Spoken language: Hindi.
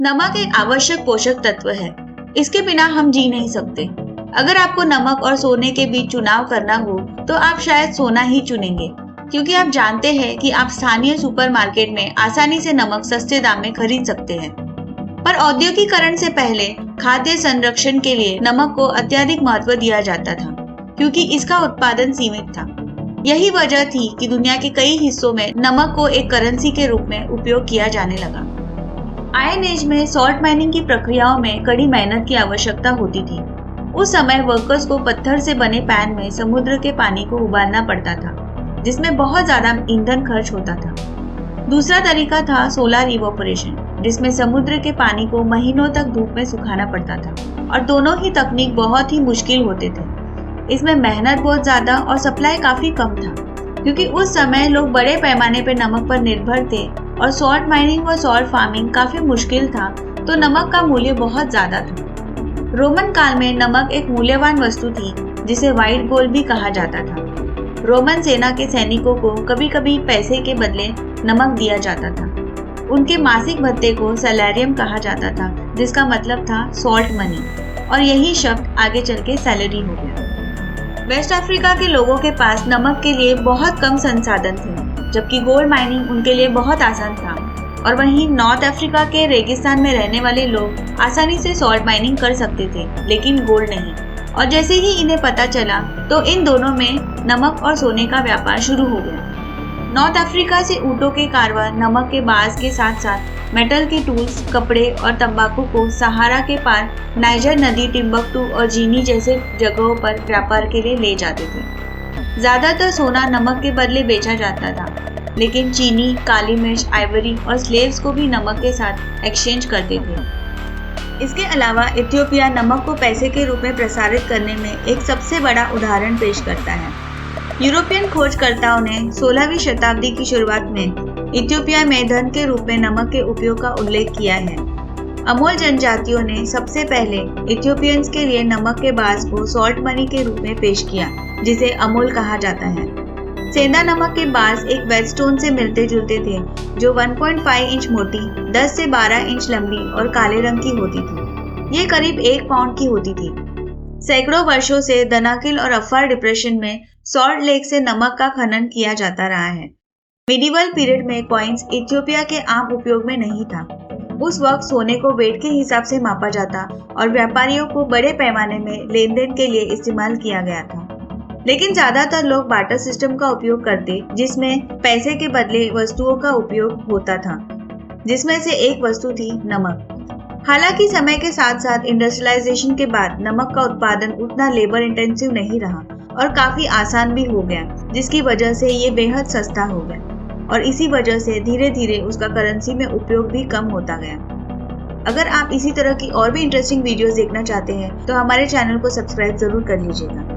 नमक एक आवश्यक पोषक तत्व है। इसके बिना हम जी नहीं सकते। अगर आपको नमक और सोने के बीच चुनाव करना हो तो आप शायद सोना ही चुनेंगे, क्योंकि आप जानते हैं कि आप स्थानीय सुपरमार्केट में आसानी से नमक सस्ते दाम में खरीद सकते हैं। पर औद्योगिकरण से पहले खाद्य संरक्षण के लिए नमक को अत्यधिक महत्व दिया जाता था, क्योंकि इसका उत्पादन सीमित था। यही वजह थी कि दुनिया के कई हिस्सों में नमक को एक करेंसी के रूप में उपयोग किया जाने लगा। आयरन एज में सॉल्ट माइनिंग की प्रक्रियाओं में कड़ी मेहनत की आवश्यकता होती थी। उस समय वर्कर्स को पत्थर से बने पैन में समुद्र के पानी को उबालना पड़ता था, जिसमें बहुत ज्यादा ईंधन खर्च होता था। दूसरा तरीका था सोलर इवोपोरेशन, जिसमें समुद्र के पानी को महीनों तक धूप में सुखाना पड़ता था, और दोनों ही तकनीक बहुत ही मुश्किल होते थे। इसमें मेहनत बहुत ज्यादा और सप्लाई काफी कम था, क्योंकि उस समय लोग बड़े पैमाने पर नमक पर निर्भर थे और सॉल्ट माइनिंग और सॉल्ट फार्मिंग काफी मुश्किल था, तो नमक का मूल्य बहुत ज्यादा था। रोमन काल में नमक एक मूल्यवान वस्तु थी, जिसे व्हाइट गोल्ड भी कहा जाता था। रोमन सेना के सैनिकों को कभी कभी पैसे के बदले नमक दिया जाता था। उनके मासिक भत्ते को सैलरियम कहा जाता था, जिसका मतलब था सॉल्ट मनी, और यही शब्द आगे चल के सैलरी हो गया। वेस्ट अफ्रीका के लोगों के पास नमक के लिए बहुत कम संसाधन थे, जबकि गोल्ड माइनिंग उनके लिए बहुत आसान था। और वहीं नॉर्थ अफ्रीका के रेगिस्तान में रहने वाले लोग आसानी से सॉल्ट माइनिंग कर सकते थे, लेकिन गोल्ड नहीं। और जैसे ही इन्हें पता चला तो इन दोनों में नमक और सोने का व्यापार शुरू हो गया। नॉर्थ अफ्रीका से ऊँटों के कारवां नमक के बाज के साथ साथ मेटल के टूल्स, कपड़े और तंबाकू को सहारा के पार नाइजर नदी, टिम्बकटू और जीनी जैसे जगहों पर व्यापार के लिए ले जाते थे। ज्यादातर सोना नमक के बदले बेचा जाता था, लेकिन चीनी, काली मिर्च, आइवरी और स्लेव्स को भी नमक के साथ एक्सचेंज करते थे। इसके अलावा इथियोपिया नमक को पैसे के रूप में प्रसारित करने में एक सबसे बड़ा उदाहरण पेश करता है। यूरोपियन खोजकर्ताओं ने 16वीं शताब्दी की शुरुआत में इथियोपिया में धन के रूप में नमक के उपयोग का उल्लेख किया है। अमोल जनजातियों ने सबसे पहले इथियोपियंस के लिए नमक के बाज को सॉल्ट मनी के रूप में पेश किया, जिसे अमोल कहा जाता है। सेंधा नमक के बाज एक वेटस्टोन से मिलते जुलते थे, जो 1.5 इंच मोटी, 10 से 12 इंच लंबी और काले रंग की होती थी। ये करीब 1 पाउंड की होती थी। सैकड़ों वर्षों से दनाकिल और अफार डिप्रेशन में सॉल्ट लेक से नमक का खनन किया जाता रहा है। मिडिवल पीरियड में कॉइन्स इथियोपिया के आम उपयोग में नहीं था। उस वक्त सोने को वेट के हिसाब से मापा जाता और व्यापारियों को बड़े पैमाने में लेन देन के लिए इस्तेमाल किया गया था। लेकिन ज्यादातर लोग बार्टर सिस्टम का उपयोग करते, जिसमें पैसे के बदले वस्तुओं का उपयोग होता था, जिसमें से एक वस्तु थी नमक। हालांकि समय के साथ साथ इंडस्ट्रियलाइजेशन के बाद नमक का उत्पादन उतना लेबर इंटेंसिव नहीं रहा और काफी आसान भी हो गया, जिसकी वजह से ये बेहद सस्ता हो गया, और इसी वजह से धीरे धीरे उसका करेंसी में उपयोग भी कम होता गया। अगर आप इसी तरह की और भी इंटरेस्टिंग वीडियोस देखना चाहते हैं तो हमारे चैनल को सब्सक्राइब जरूर कर लीजिएगा।